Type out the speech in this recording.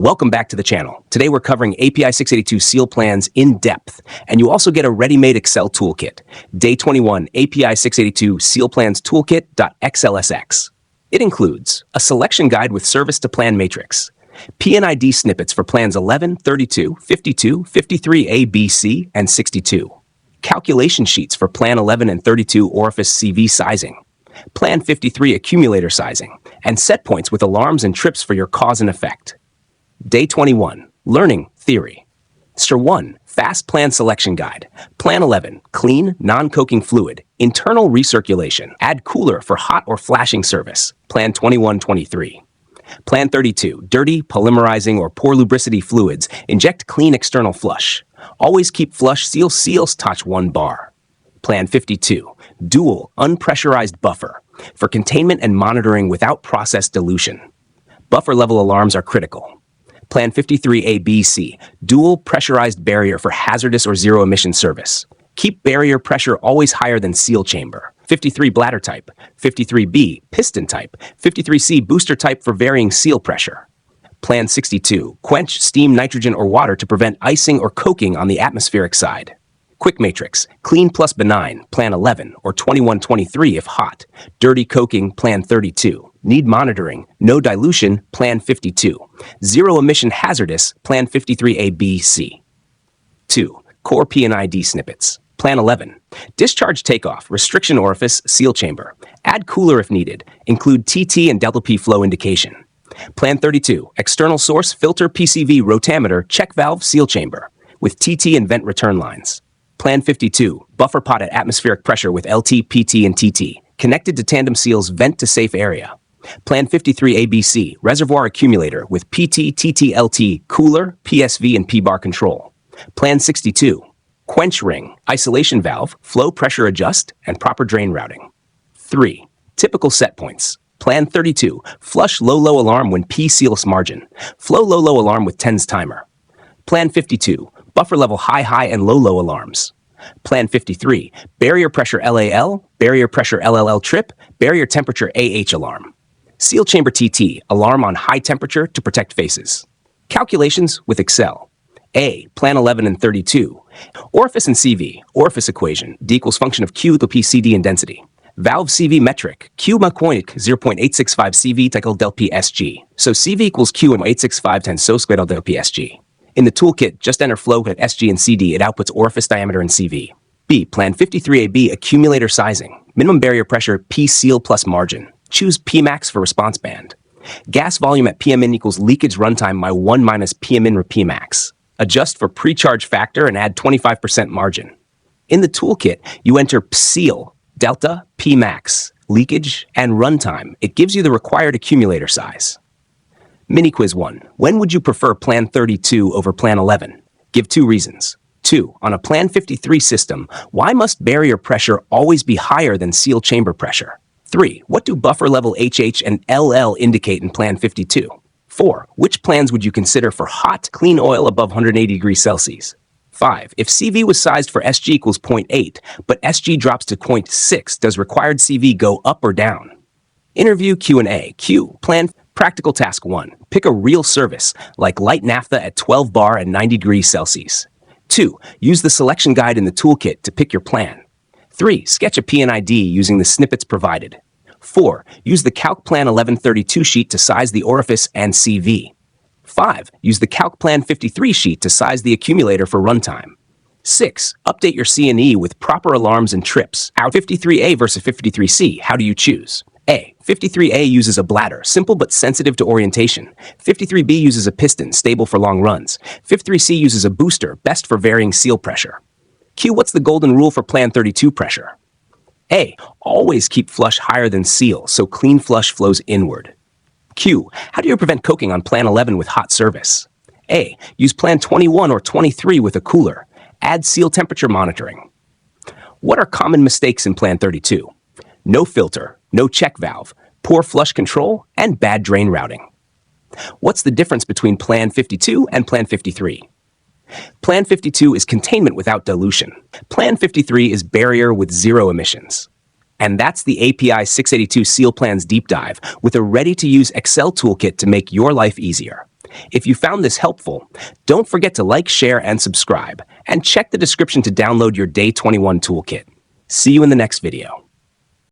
Welcome back to the channel. Today we're covering API 682 seal plans in depth, and you also get a ready-made Excel toolkit. Day 21, API 682 seal plans toolkit.xlsx. It includes a selection guide with service to plan matrix, PNID snippets for plans 11, 32, 52, 53A, B, C, and 62, calculation sheets for plan 11 and 32 orifice CV sizing, plan 53 accumulator sizing, and set points with alarms and trips for your cause and effect. Day 21, Learning Theory. Str. 1, Fast Plan Selection Guide. Plan 11, Clean, Non-Coking Fluid, Internal Recirculation. Add cooler for hot or flashing service. Plan 21-23. Plan 32, Dirty, Polymerizing, or Poor Lubricity Fluids. Inject clean external flush. Always keep flush seals touch 1 bar. Plan 52, Dual, Unpressurized Buffer. For containment and monitoring without process dilution. Buffer level alarms are critical. Plan 53A-B-C, dual pressurized barrier for hazardous or zero emission service. Keep barrier pressure always higher than seal chamber. 53 bladder type, 53B piston type, 53C booster type for varying seal pressure. Plan 62, quench steam, nitrogen, or water to prevent icing or coking on the atmospheric side. Quick matrix, clean plus benign, Plan 11, or 21-23 if hot. Dirty coking, Plan 32. Need monitoring, no dilution, Plan 52. Zero emission hazardous, Plan 53A-B-C. 2. Core PNID snippets. Plan 11. Discharge takeoff, restriction orifice, seal chamber. Add cooler if needed. Include TT and delta P flow indication. Plan 32. External source, filter, PCV, rotameter, check valve, seal chamber. With TT and vent return lines. Plan 52, buffer pot at atmospheric pressure with LT, PT, and TT, connected to tandem seals vent to safe area. Plan 53 ABC, reservoir accumulator with PT, TT, LT, cooler, PSV, and P-bar control. Plan 62, quench ring, isolation valve, flow pressure adjust, and proper drain routing. 3. Typical set points. Plan 32, flush low alarm when P seals margin, flow low alarm with TENS timer. Plan 52, buffer level high and low alarms. Plan 53, barrier pressure LAL, barrier pressure LLL trip, barrier temperature AH alarm. Seal chamber TT, alarm on high temperature to protect faces. Calculations with Excel. A, Plan 11 and 32. Orifice and CV, orifice equation, D equals function of Q to P CD and density. Valve CV metric, Q macoinic 0.865 CV equal del P SG. So CV equals Q and 865 times so squared del P SG. In the toolkit, just enter flow at SG and CD. It outputs orifice diameter and CV. B, Plan 53AB accumulator sizing. Minimum barrier pressure P seal plus margin. Choose Pmax for response band. Gas volume at PMin equals leakage runtime by 1 minus PMin or Pmax. Adjust for pre-charge factor and add 25% margin. In the toolkit, you enter PSEAL, delta, Pmax, leakage, and runtime. It gives you the required accumulator size. Mini quiz 1. When would you prefer Plan 32 over Plan 11? Give 2 reasons. 2. On a Plan 53 system, why must barrier pressure always be higher than seal chamber pressure? 3. What do buffer level HH and LL indicate in Plan 52? 4. Which plans would you consider for hot, clean oil above 180 degrees Celsius? 5. If CV was sized for SG equals 0.8, but SG drops to 0.6, does required CV go up or down? Interview Q&A. Q. Plan Practical Task 1. Pick a real service, like light naphtha at 12 bar and 90 degrees Celsius. 2. Use the selection guide in the toolkit to pick your plan. 3. Sketch a PNID using the snippets provided. 4. Use the Calc Plan 1132 sheet to size the orifice and CV. 5. Use the Calc Plan 53 sheet to size the accumulator for runtime. 6. Update your C&E with proper alarms and trips. Out 53A versus 53C, how do you choose? A. 53A uses a bladder, simple but sensitive to orientation. 53B uses a piston, stable for long runs. 53C uses a booster, best for varying seal pressure. Q. What's the golden rule for Plan 32 pressure? A. Always keep flush higher than seal, so clean flush flows inward. Q. How do you prevent coking on Plan 11 with hot service? A. Use Plan 21 or 23 with a cooler. Add seal temperature monitoring. What are common mistakes in Plan 32? No filter, no check valve, poor flush control, and bad drain routing. What's the difference between Plan 52 and Plan 53? Plan 52 is containment without dilution. Plan 53 is barrier with zero emissions. And that's the API 682 Seal Plans deep dive with a ready-to-use Excel toolkit to make your life easier. If you found this helpful, don't forget to like, share, and subscribe, and check the description to download your Day 21 toolkit. See you in the next video.